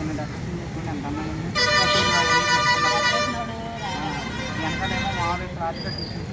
చిన్న డెకరేషన్ చేసుకుంటే ఎంత అందంగా ఉంది. వెనకాలేమో మామూలు రాజుగా తీసేసి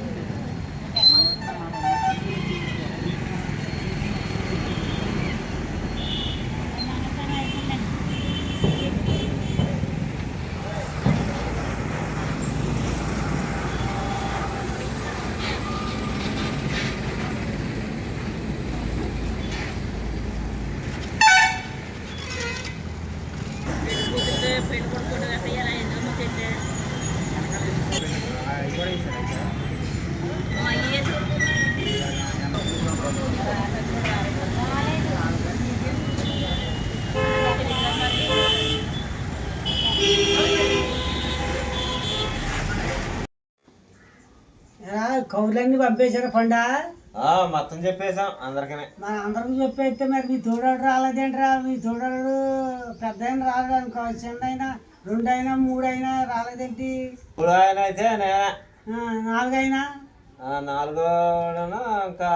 కౌర్లన్నీ పంపేశారు పండా మొత్తం చెప్పేసాం అందరికీ. మన అందరికి చెప్పేస్తే మరి మీ తోడాడు రాలేదేంట్రా? మీ తోడాడు పెద్ద అయినా రాలేదు అనుకో, చిన్న అయినా 2 అయినా 3 అయినా రాలేదేంటి? ఇప్పుడు ఆయన అయితే 4 అయినా 4 ఇంకా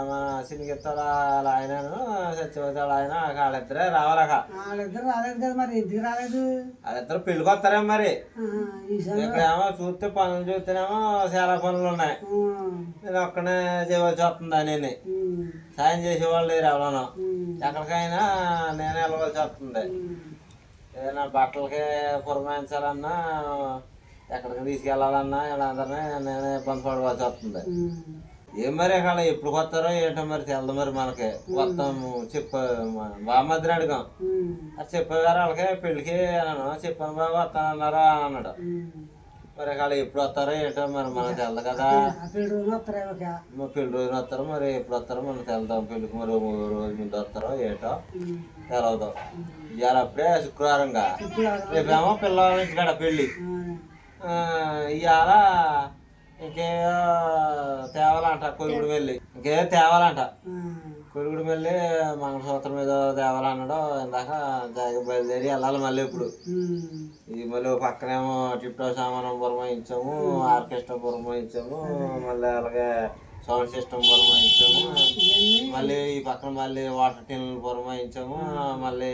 మన సినిగిత్తాడు ఆయనను సత్యవతాడు ఆయన వాళ్ళిద్దరే రావాలక. వాళ్ళిద్దరు రాలేదు కదా, మరి ఎందుకు రాలేదు? వాళ్ళిద్దరు పెళ్ళికి వస్తారేమో మరి. ఇక్కడేమో చూస్తే పనులు చూస్తేనేమో చాలా పనులు ఉన్నాయి. నేను ఒక్కనే చేయవలసి వస్తుంది అని సాయం చేసేవాళ్ళు లేరు ఎవరన్నా. ఎక్కడికైనా నేనే వెళ్ళవలసి వస్తుంది. ఏదైనా బట్టలకి పురమాయించాలన్నా ఎక్కడికి తీసుకెళ్ళాలన్నా వీళ్ళందరినీ నేనే ఇబ్బంది పడవలసి వస్తుంది. ఏం మరి అక్కడ ఎప్పుడు కొత్తారో ఏంటో మరి తెలదు. మరి మనకి మొత్తం బామ్మద్దిని అడిగాం. అది చెప్పేవారు వాళ్ళకి పెళ్ళికి అన్నాను. చెప్పాను బాబు వస్తానన్నారా అన్నాడు. మరి అక్కడ ఎప్పుడు వస్తారో ఏంటో మరి మనకు తెలదు కదా. పెళ్లి రోజున వస్తారు, మరి ఎప్పుడు వస్తారో మనం తెలదాం. పెళ్ళికి మరి రోజు ముందు వస్తారో ఏంటో తెలవదు. ఇవాళ అప్పుడే శుక్రవారంగా, రేపేమో పిల్లల ఇంటికాడ పెళ్ళి. ఇవాళ ఇంకేదో తేవాలంట కొరుగుడు వెళ్ళి, ఇంకేదో తేవాలంట కొరుగుడు వెళ్ళి మంగళసూత్రం మీద తేవాలన్నాడు. ఇందాక బయలుదేరి వెళ్ళాలి మళ్ళీ. ఇప్పుడు ఇది మళ్ళీ పక్కనేమో టిప్ టాప్ సామానం పురమాయించాము, ఆర్కెస్ట్రా పురమాయించాము, మళ్ళీ అలాగే సౌండ్ సిస్టమ్ పురమాయించాము, మళ్ళీ ఈ పక్కన మళ్ళీ వాటర్ టిన్లు పురమాయించాము. మళ్ళీ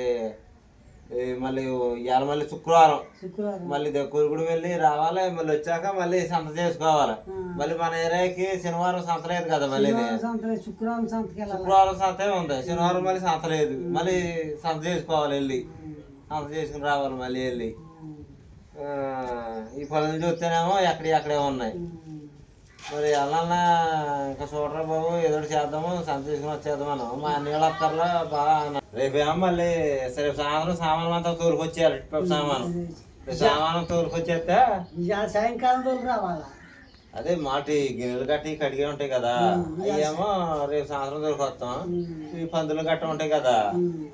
ఇవాళ మళ్ళీ శుక్రవారం మళ్ళీ కొరుగుడు వెళ్ళి రావాలి. మళ్ళీ వచ్చాక మళ్ళీ సంత చేసుకోవాలి. మళ్ళీ మన ఏరియాకి శనివారం సంత లేదు కదా. మళ్ళీ శుక్రవారం సంత ఉంది, శనివారం మళ్ళీ సంత లేదు. మళ్ళీ సంత చేసుకోవాలి, వెళ్ళి సంత చేసుకుని రావాలి మళ్ళీ వెళ్ళి. ఈ పనులు చూస్తేనేమో ఎక్కడే ఉన్నాయి. మరి వెళ్ళన్నా ఇంకా చూడరా బాబు, ఏదో చేద్దాము, సంత తీసుకుని వచ్చేద్దాం మనం. మా నీళ్ళ అక్కర్లో బాగా రేపేమో మళ్ళీ రేపు సాయంత్రం సామాన్ అంతా తోలుకొచ్చేయాలి. సామానం తోలుకొచ్చేస్తే సాయంకాలం తోలు రావాలా? అదే మాటి గిన్నెలు గట్టి కడిగే ఉంటాయి కదా, అయ్యేమో రేపు సాయంత్రం తోలుకొస్తాం. ఈ పందులు గట్ట ఉంటాయి కదా,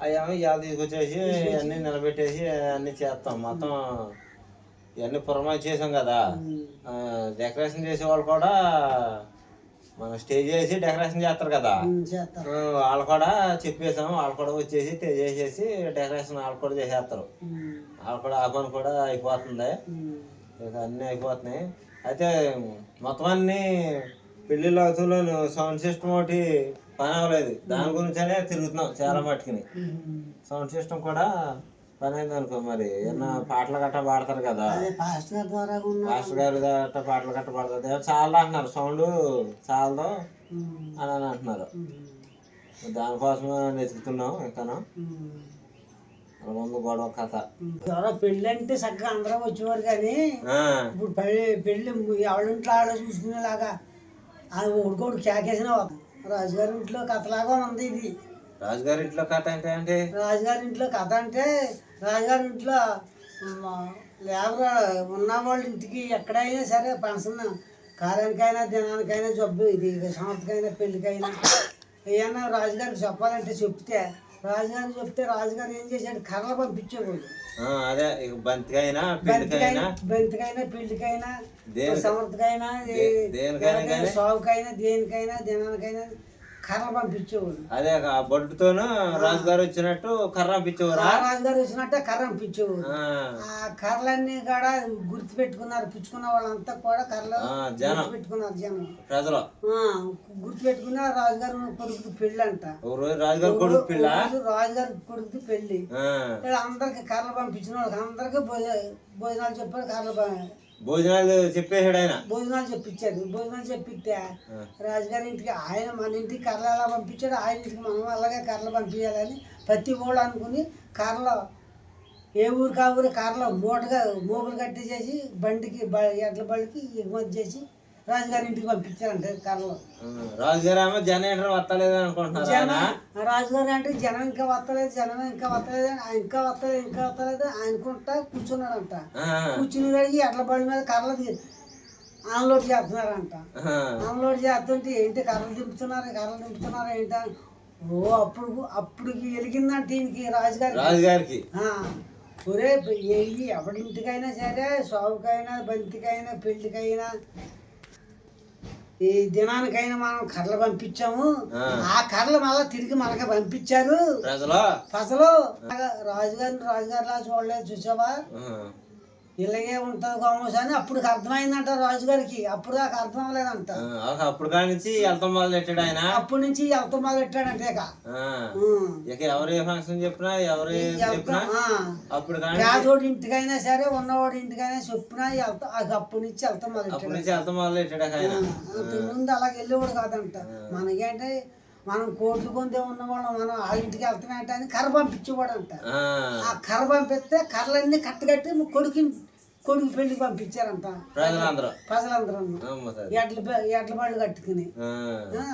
అయ్యేమో ఇవాళ తీసుకొచ్చేసి అన్ని నిలబెట్టేసి అన్ని చేస్తాం. మొత్తం ఇవన్నీ పురమాయి చేసాం కదా. డెకరేషన్ చేసేవాళ్ళు కూడా మనం స్టేజ్ వేసి డెకరేషన్ చేస్తారు కదా, వాళ్ళు కూడా చెప్పేసాం. వాళ్ళు కూడా వచ్చేసి చేసేసి డెకరేషన్ వాళ్ళు కూడా చేసేస్తారు. వాళ్ళు కూడా ఆ పని కూడా అయిపోతుంది. ఇక అన్నీ అయిపోతున్నాయి. అయితే మొత్తం అన్ని పెళ్ళిళ్ళు అవుతులోను సౌండ్ సిస్టమ్ ఒకటి పని అవ్వలేదు. దాని గురించనే తిరుగుతున్నాం చాలా మట్టుకుని. సౌండ్ సిస్టమ్ కూడా పని అయింది అనుకో, మరి ఏమన్నా పాటలు గట్ట పాడతారు కదా, మాస్టర్ గారు గట్ట పాటలు గట్ట పాడతారు. చాలా అంటున్నారు, సౌండ్ చాలదు అని అంటున్నారు. దానికోసం వెతుకుతున్నాం. ఇంకాను ముందు గొడవ కథ. పెళ్ళి అంటే చక్కగా అందరం వచ్చేవారు కానీ ఇప్పుడు పెళ్ళి ఎవరింట్లో ఆడ చూసుకునేలాగా ఒకటి కేకేసిన రాజుగారి ఇంట్లో కథలాగా ఉంది ఇది. రాజుగారి ఇంట్లో కథ అంటే ఏంటి? రాజుగారి ఇంట్లో కథ అంటే రాజుగారి ఇంట్లో లేబర్ ఉన్న వాళ్ళ ఇంటికి ఎక్కడైనా సరే ఫంక్షన్, కారానికైనా దినానికైనా జబ్బు, ఇది సంవత్సరకైనా పెళ్ళికైనా ఏమన్నా రాజుగారికి చెప్పాలంటే చెప్తే రాజుగారు ఏం చేశాడు, కర్రలు పంపించేవాడు. అదే బంతికైనా పెళ్ళికైనా సమర్థకైనా సాగుకైనా దేనికైనా దినానికైనా కర్రలు పంపించేవాడు. అదే ఆ బొడ్డుతోను రాజుగారు వచ్చినట్టు కర్ర పంపించేవారు. రాజుగారు వచ్చినట్టే కర్ర పంపించేవాడు. ఆ కర్రలన్నీ కూడా గుర్తు పెట్టుకున్నారు, పుచ్చుకున్న వాళ్ళంతా కూడా కర్రలు గుర్తు పెట్టుకున్నారు జనం, ప్రజలు గుర్తు పెట్టుకున్నారు. రాజుగారు కొడుకు పెళ్లి అంట, రాజుగారు కొడుకు పెళ్ళ, రాజుగారి కొడుకు పెళ్లి. అందరికి కర్రలు పంపించిన వాళ్ళకి అందరికి భోజనాలు చెప్పారు. భోజనాలు చెప్పేసాడు ఆయన, భోజనాలు చెప్పించాడు. భోజనాలు చెప్పిస్తే రాజుగారి ఇంటికి ఆయన మన ఇంటికి కర్రలు ఎలా పంపించాడు, ఆయన ఇంటికి మనం అలాగే కర్రలు పంపించాలని ప్రతి ఊళ్ళు అనుకుని కర్రలు ఏ ఊరికి ఆ ఊరి కర్రలు మోపులు కట్టేసేసి బండికి ఎడ్ల బండికి ఎగుమతి చేసి రాజుగారి ఇంటికి పంపించారంటే కర్రలు. రాజుగారు ఏమో జనం వస్తలేదు అనుకుంటున్నారు. రాజుగారు అంటే జనం ఇంకా వస్తలేదు, జనం ఇంకా వస్తలేదు, ఇంకా వస్తలేదు అనుకుంటా కూర్చున్నాడంట. కూర్చుని కడిగి ఎడ్ల బండి మీద కర్రలు అన్లోడ్ చేస్తున్నారంట. అన్లోడ్ చేస్తుంటే ఏంటి కర్రలు దింపుతున్నారు ఏంటా. అప్పుడు వెలిగిందంటే ఈయనకి రాజుగారికి. ఒరే ఎవడింటికైనా సరే, సాగుకైనా బంతికైనా పెళ్లికైనా ఈ దినానికైనా మనం కర్రలు పంపించాము, ఆ కర్రలు మళ్ళీ తిరిగి మనకి పంపించారు ప్రజలు. రాజుగారిలా చూడలేదు, చూసావా ఇలాగే ఉంటది గోమోస్ అని అప్పుడు అర్థమైందంట రాజుగారికి. అప్పుడు దాకా అర్థం అవ్వలేదంట. అప్పుడు నుంచి వెళ్తాం మొదలెట్టాడు ఆయన. అప్పటి నుంచి వెళ్తాం మొదలెట్టాడంటే ఇక ఎవరు ఏ ఫంక్షన్ చెప్పినా ఎవరు అప్పుడు పేదోడి ఇంటికైనా సరే, ఉన్నవాడి ఇంటికైనా చెప్పినా అప్పటి నుంచి వెళ్తాం మొదలెట్టాడు ఆయన. ముందు అలాగే వెళ్ళేవాడు కాదంట. మనకేంటే మనం కోట్లు కొందే ఉన్నవాళ్ళం, మనం ఆ ఇంటికి వెళ్తామంటే అని కర్ర పంపించేవాడు అంట. ఆ కర్ర పంపిస్తే కర్రలన్నీ కట్టగట్టి కొడుకు పెళ్లికి పంపించారంట ప్రజలందరూ ఎడ్ల బళ్ళు కట్టుకుని.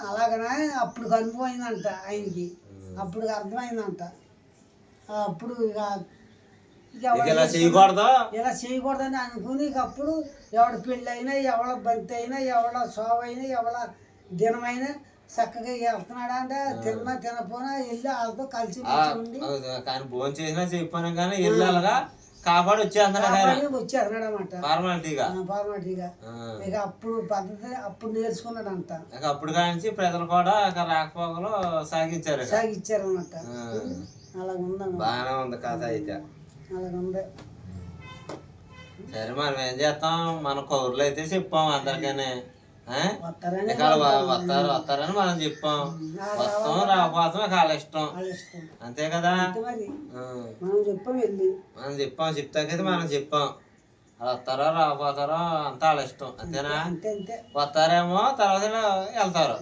అలాగనే అప్పుడు కనుపోయిందంట ఆయనకి, అప్పుడు అర్థమైందంట. అప్పుడు ఇలా చేయకూడదని అనుకుని అప్పుడు ఎవడ పెళ్ళి అయినా, ఎవడ బంతి అయినా, ఎవడ సోవ అయినా, ఎవడ దినమైనా చక్కగా వెళ్తున్నాడా అంటే తినపోయినా వెళ్ళి వాళ్ళతో కలిసి కానీ భోజనం చేసినా చెప్పాను కానీ వెళ్ళాలగా కాపాడి వచ్చేస్తున్నాడన్నమాట ఫార్మాలిటీగా. ఇక అప్పుడు పద్ధతి అప్పుడు నేర్చుకున్నాడంట. అప్పుడు కానించి ప్రజలు కూడా రాకపోకలు సాగించారన్నమాట. అలాగ ఉందన్నమాట. బాగానే ఉంది కథ అయితే. అలాగుంది. సరే మనం ఏం చేస్తాం, మన కౌరులు అయితే చెప్పాం అందరికీ వస్తారని మనం చెప్పాం. వస్తాం రాకపోతాం వాళ్ళ ఇష్టం, అంతే కదా. మనం చెప్పాం చెప్తాకైతే మనం చెప్పాం. వస్తారో రాకపోతారో అంతా వాళ్ళ ఇష్టం, అంతేనా. వస్తారేమో తర్వాత వెళ్తారు,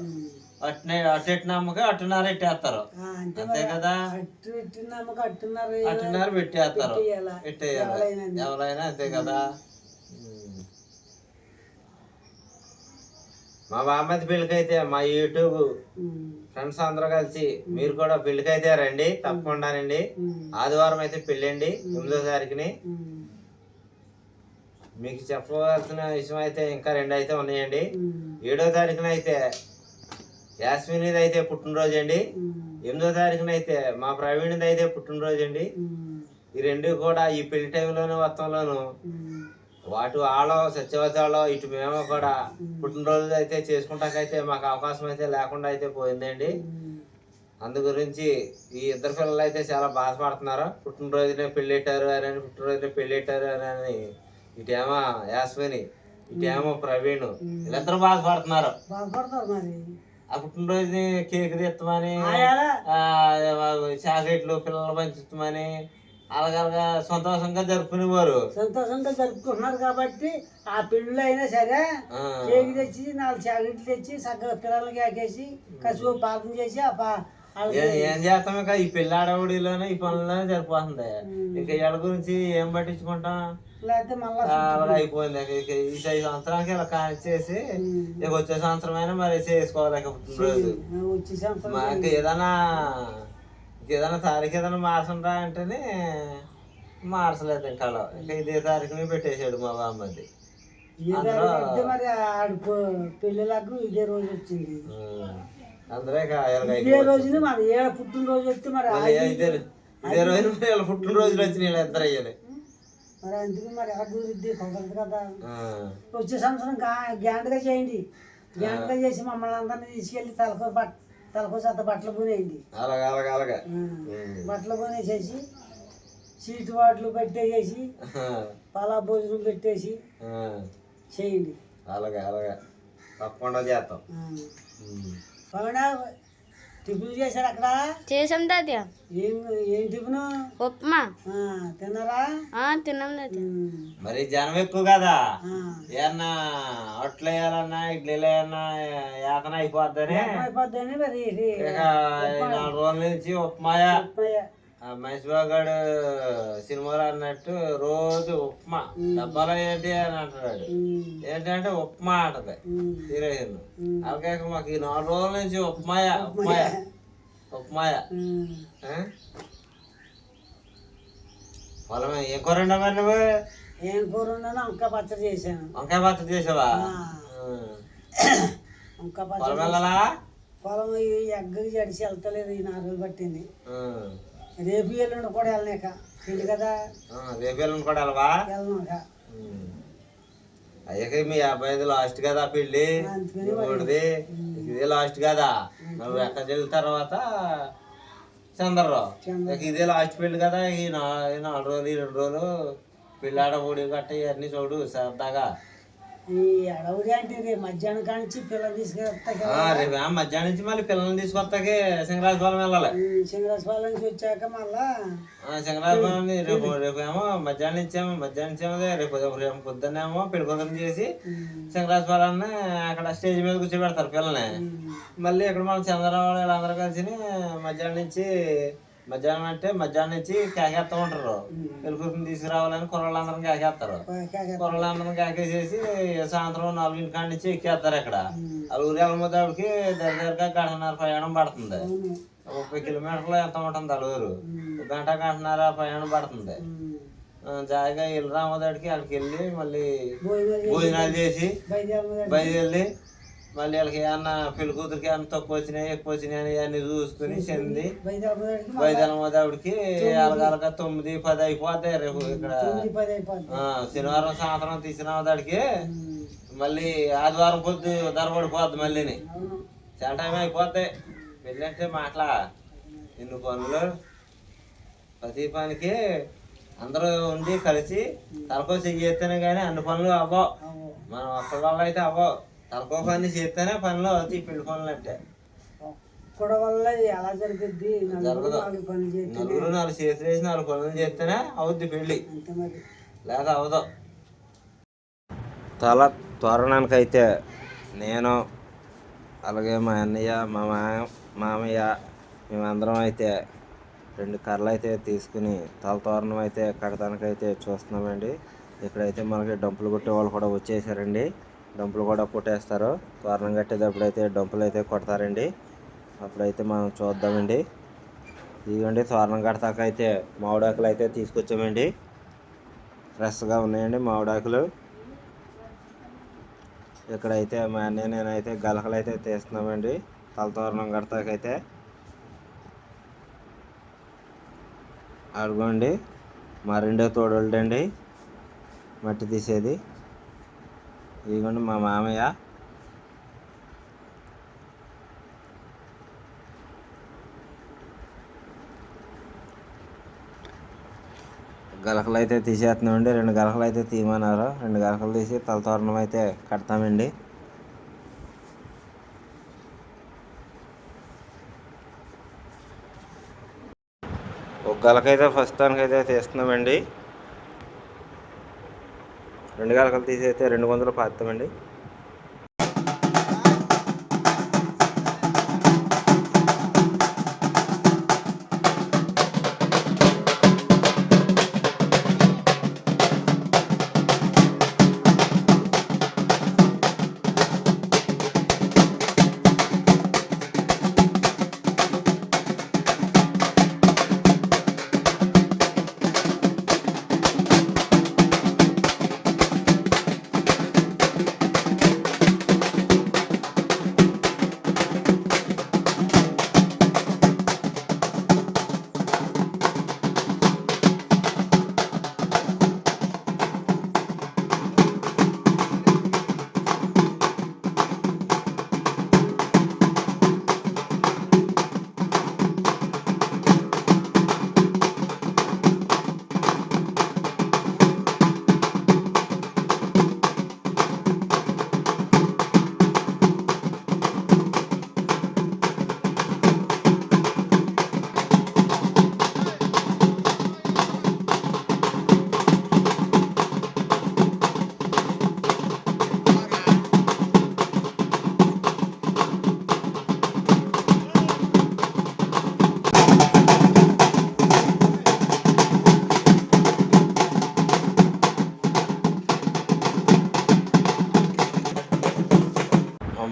అటు నమ్మక అట్టున్నారు ఎట్టేస్తారు, అంతే కదా. అట్టున్నారు పెట్టేస్తారు, పెట్టేయాలి ఎవరైనా అంతే కదా. మా బామ్మది పెళ్ళికైతే మా యూట్యూబ్ ఫ్రెండ్స్ అందరూ కలిసి మీరు కూడా పెళ్ళికైతే రండి తప్పకుండానండి. ఆదివారం అయితే పెళ్ళండి 8వ తారీఖుని. మీకు చెప్పవలసిన విషయం అయితే ఇంకా 2 అయితే ఉన్నాయండి. 7వ తారీఖున అయితే యాస్మినిది అయితే పుట్టినరోజు అండి. 8వ తారీఖున అయితే మా ప్రవీణ్ది అయితే పుట్టినరోజు అండి. ఈ 2 కూడా ఈ పెళ్లి టైంలోనూ మొత్తంలోను వాటి వాళ్ళు సత్యవతాలో ఇటు మేము కూడా పుట్టినరోజు అయితే చేసుకుంటాకైతే మాకు అవకాశం అయితే లేకుండా అయితే పోయిందండి. అందు గురించి ఈ ఇద్దరు పిల్లలు అయితే చాలా బాధపడుతున్నారు. పుట్టినరోజునే పెళ్ళెట్టారు అని ఇటేమో యాస్మిని, ఇటేమో ప్రవీణ్, వీళ్ళిద్దరు బాధపడుతున్నారు. ఆ పుట్టినరోజుని కేక్ తెస్తామని, చాక్లెట్లు పిల్లలు పంచుతామని అలాగలగా సంతోషంగా జరుపుకుంటున్నారు. కాబట్టి ఆ పెళ్ళిళ్ళు అయినా సరే కేక్ తెచ్చి 4 చాక్లెట్లు తెచ్చి చక్కగా పిల్లలకి ఆకేసి కసుపు పాకం చేసి ఏం చేస్తాం. ఇక ఈ పెళ్లి ఆడవుడిలోనే ఈ పనుల్లోనే సరిపోతుంది. ఇక వీళ్ళ గురించి ఏం పట్టించుకుంటాం, లేకపోతే మళ్ళీ అలాగే అయిపోయింది. ఈ 5 సంవత్సరాలకి ఇలా కానిచ్చేసి ఇక వచ్చే సంవత్సరం అయినా మరి చేసుకోవాలి. ఇక పుట్టినరోజు మాకు ఏదైనా తారీఖు ఏదైనా మార్చండా అంటేనే మార్చలేదు. ఇంకా ఇదే తారీఖుని పెట్టేశాడు మా బామ్మది. మరి పెళ్ళిళ్ళకు ఇదే రోజు వచ్చింది. అందరూ ఇదే రోజున మరి పుట్టినరోజు వస్తే మరి ఇదే రోజు పుట్టినరోజులు వచ్చినాయి ఇద్దరు అయ్యాలి. మరి అందుకు మరి ఎలా కుదిరిద్ది కుదరదు కదా. వచ్చే సంవత్సరం గ్యాండ్గా చేయండి. గ్యాండ్గా చేసి మమ్మల్ని అందరినీ తీసుకెళ్ళి తలకోసం అంత బట్టలు పోనేయండి. అలాగే అలాగే అలాగే బట్టలు పోనేసేసి సీటు వాట్లు పెట్టేసి పలా భోజనం పెట్టేసి చేయండి. అలాగే అలాగే తప్పకుండా చేస్తాం. పవనా టిఫిన్ చేశారు అక్కడ? చేసాం తాతయ్య. ఏం టిఫిన్? ఉప్మా. తిన్నారా? తిన్నాం తాతయ్య. మరి జనం ఎక్కువ కదా, ఏమన్నా అట్లు వేయాలన్నా ఇడ్లీలు వేయాలన్నా యాతన అయిపోద్దని అయిపోద్దని మరి ఇక 4 రోజుల నుంచి ఉప్మాయ. మహేష్ బాబు గారు సినిమాలో అన్నట్టు రోజు ఉప్మా డబ్బాలో ఏంటి అని అంటున్నాడు. ఏంటంటే ఉప్మా అంటది హీరోయిన్. అలాగే మాకు ఈ 4 రోజుల నుంచి ఉప్మాయ ఉప్మాయ ఉప్మాయ. పొలం ఏం కూర ఉండవు మరి నువ్వు? ఏం కూర ఉన్నాను? వంకాయ పచ్చడి చేశాను. వంకాయ పచ్చడి చేసావా? వంకాయ పొలం పచ్చడి. వెళ్ళాలా? పొలం ఈ ఎగ్గకి జడిసి వెళ్తలేదు, ఈ 4 రోజులు పట్టింది. రేపు ఎల్లుండి కూడా వెళ్ళనాక పెళ్ళి కదా. రేపు ఎల్లుండి కూడా వెళ్ళవా? వెళ్ళనాక అయ్యాక మీ అబ్బాయిది లాస్ట్ కదా పెళ్ళి, మూడుది ఇదే లాస్ట్ కదా. నువ్వు ఎక్కడ వెళ్ళిన తర్వాత చంద్రరావు ఇదే లాస్ట్ పెళ్ళి కదా. ఈ 4 రోజులు ఈ 2 రోజులు పిల్లాడ ఊడి గట్ట ఇవన్నీ చూడు సరదాగా. ఈ అడవుడి అంటే రేపు మధ్యాహ్నం కానించి పిల్లలు తీసుకెళ్తా. రేపు మధ్యాహ్నం నుంచి మళ్ళీ పిల్లల్ని తీసుకొస్తాకి సింగరాజపాలెం వెళ్ళాలి. సింగరాజపాలెం నుంచి వచ్చాక మళ్ళా సింగరాజపాలెం రేపు ఏమో మధ్యాహ్నం నుంచేమో రేపు పొద్దున్నేమో పెళ్లి కుదరం చేసి సింగరాజపాలెంని అక్కడ స్టేజ్ మీద కూర్చోబెడతారు పిల్లల్ని. మళ్ళీ ఇక్కడ మనం చంద్రరావు వీళ్ళందరూ కలిసి మధ్యాహ్నం నుంచి కేకేస్తూ ఉంటారు. పెళ్ళికూతురిని తీసుకురావాలని కుర్రలందరం కేకేస్తారు. కుర్రలందరం కేకేసేసి సాయంత్రం 4 కాడి నుంచి ఎక్కేస్తారు. ఇక్కడ ఊరు వెళ్ళమోదాడికి దగ్గరగా 1.5 ప్రయాణం పడుతుంది. 30 కిలోమీటర్లు ఎంత ఉంటుంది ఊరు. 1.5 ప్రయాణం పడుతుంది. జాయిగా వెళ్ళి రామోదాడికి అక్కడికి వెళ్ళి మళ్ళీ భోజనాలు చేసి బయలుదేరి మళ్ళీ వాళ్ళకి ఏమన్నా పెళ్లి కూతురికి ఏమన్నా తక్కువ వచ్చినాయి ఎక్కువ వచ్చినాయి అని చూసుకుని చెంది బయలుదేరమోదావిడికి అలగలగా 9, 10 అయిపోద్ది. రేపు ఇక్కడ శనివారం సాయంత్రం తీసినదాడికి మళ్ళీ ఆదివారం పొద్దు ధరపడిపోద్ది. మళ్ళీని చాలా టైం అయిపోద్ది. పెళ్ళి అంటే మాటలా ఎన్ని పనులు, ప్రతి పనికి అందరూ ఉండి కలిసి తలకో చెయ్యేస్తేనే కానీ అన్ని పనులు అవ్వవు. మనం ఒక్కడి వల్ల అయితే అవ్వవు. తలకో పని చేస్తేనే పనులు అవుతాయి పెళ్లి పనులు అంటే. ఒక్కడి వల్ల ఎలా జరుగుద్ది? జరగదు. నలుగురు 4 చేతులు వేసి 4 పనులు చేస్తేనే అవుద్ది పెళ్ళి, లేదా అవదు. తల తోరణానికి అయితే నేను అలాగే మా అన్నయ్య మా మామయ్య మేమందరం అయితే 2 కర్రలు అయితే తీసుకుని తల తోరణం అయితే కడతానికైతే చూస్తున్నామండి. ఇక్కడైతే మనకి డంపులు కొట్టే వాళ్ళు కూడా వచ్చేసారండి. డంపులు కూడా కొట్టేస్తారు. తోరణం కట్టేటప్పుడు అయితే డంపులు అయితే కొడతారండి. అప్పుడైతే మనం చూద్దామండి. ఇదిగోండి తోరణం కడతాకైతే మామిడాకులు అయితే తీసుకొచ్చామండి. ఫ్రెష్గా ఉన్నాయండి మామిడాకులు. ఇక్కడైతే మా అన్నయ్య నేనైతే గలకలు అయితే తీస్తున్నామండి తల తోరణం కడతాకైతే. అడుగోండి మా 2వ తోడోళ్ళండి మట్టి తీసేది. ఇదిగోండి మా మామయ్య. గలకలు అయితే తీసేస్తున్నామండి. 2 గలకలు అయితే తీయమన్నారు. 2 గలకలు తీసి తలతోరణం అయితే కడతామండి. ఒక గలకైతే ప్రస్తుతానికైతే తీస్తున్నామండి. 2 గలకలు తీసి అయితే 2 గుంతలు పాతామండి.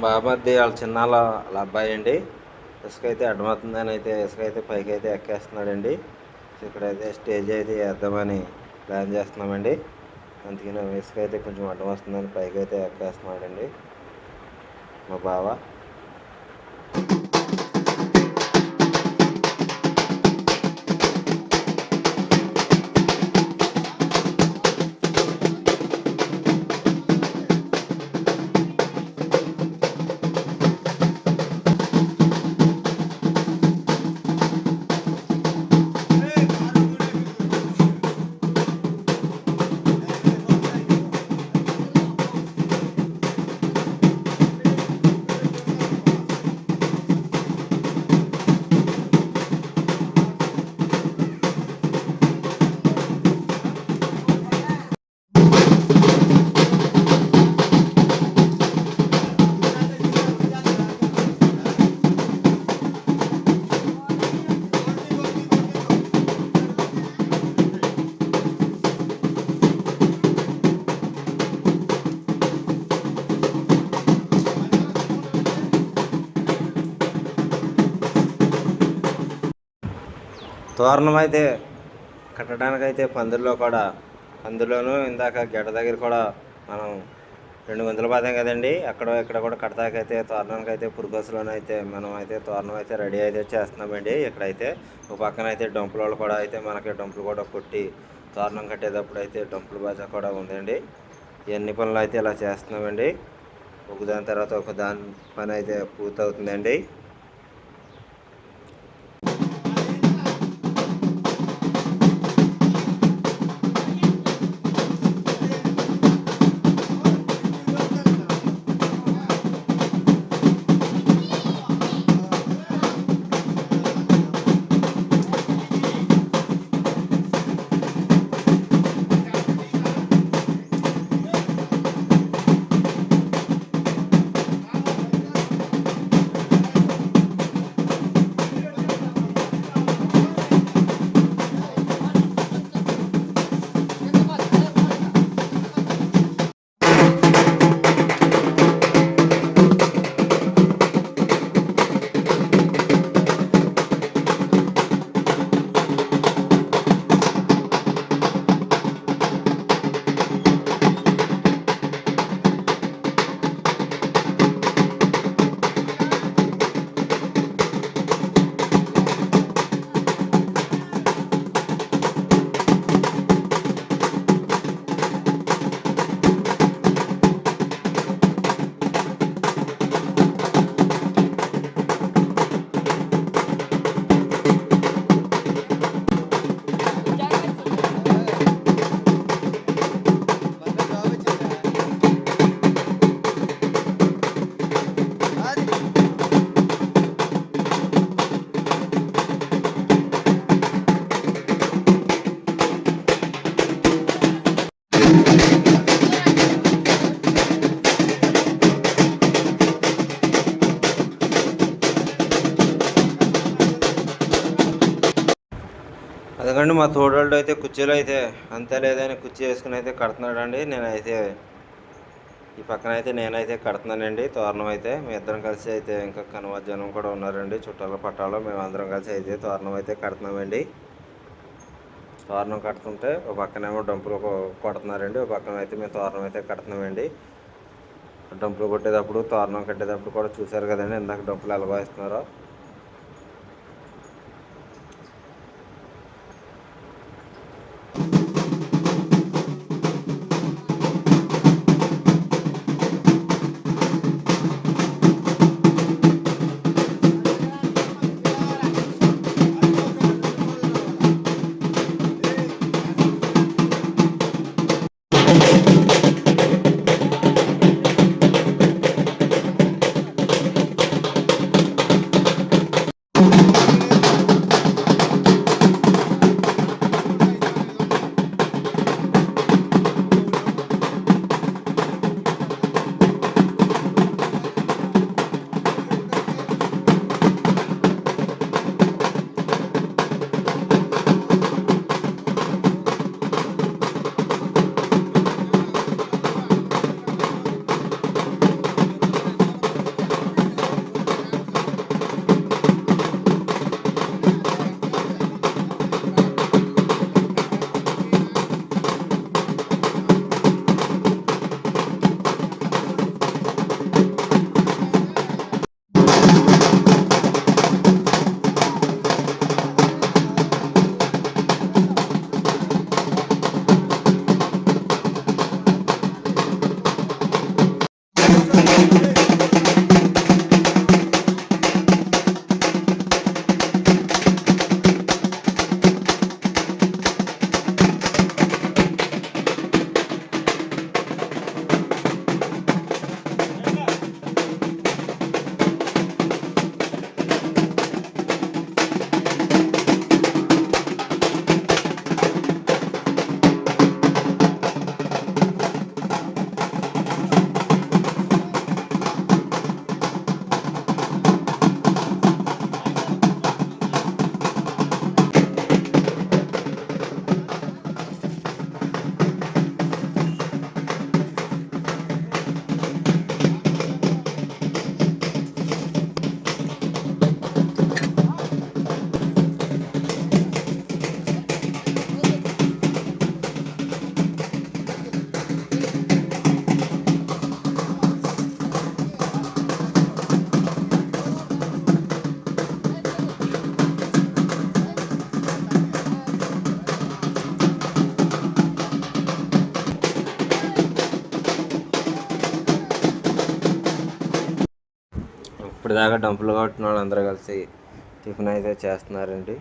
బాబాది వాళ్ళ చిన్నాళ్ళ వాళ్ళ అబ్బాయి అండి. ఇసుక అయితే అడ్డమవుతుందని అయితే ఇసుక అయితే పైకి అయితే ఎక్కేస్తున్నాడండి. ఇక్కడైతే స్టేజ్ అయితే వేద్దామని ప్లాన్ చేస్తున్నామండి. అందుకని ఇసుక అయితే కొంచెం అడ్డం వస్తుందని పైకి అయితే ఎక్కేస్తున్నాడండి మా బావ. తోరణం అయితే కట్టడానికైతే పందిరిలోనూ ఇందాక గెడ దగ్గర కూడా మనం 2 గుంతలు పాదాం కదండి. ఇక్కడ కూడా కడతాకైతే తోరణానికి అయితే పురుగోసులోనే అయితే మనం అయితే తోరణం అయితే రెడీ అయితే చేస్తున్నామండి. ఇక్కడైతే ఒక పక్కన అయితే డొంపుల వాళ్ళు కూడా అయితే మనకి డొంపులు కూడా కొట్టి తోరణం కట్టేటప్పుడు అయితే డొంపుల బాజా కూడా ఉందండి. ఇవన్నీ పనులు అయితే ఇలా చేస్తున్నామండి. ఒకదాని తర్వాత ఒక దాని పని అయితే పూర్తవుతుందండి. అదిగండి మా తోడోళ్ళు అయితే కుర్చీలో అయితే అంతే లేదని కుర్చీ వేసుకుని అయితే కడుతున్నాడండి. నేనైతే ఈ పక్కన అయితే నేనైతే కడుతున్నానండి తోరణం అయితే. మీ ఇద్దరం కలిసి అయితే ఇంకా కనుమ జనం కూడా ఉన్నారండి చుట్టాల పట్టాలో. మేము అందరం కలిసి అయితే తోరణం అయితే కడుతున్నామండి. తోరణం కడుతుంటే ఒక పక్కనేమో డంపులు కొడుతున్నారండి, ఒక పక్కన అయితే మేము తోరణం అయితే కడుతున్నామండి. డంపులు కొట్టేటప్పుడు తోరణం కట్టేటప్పుడు కూడా చూశారు కదండి ఇందాక డంపులు ఎలా వేస్తున్నారో. ఇప్పుడు దాకా డంపులు కొట్టిన వాళ్ళు అందరూ కలిసి టిఫిన్ అయితే చేస్తున్నారండి.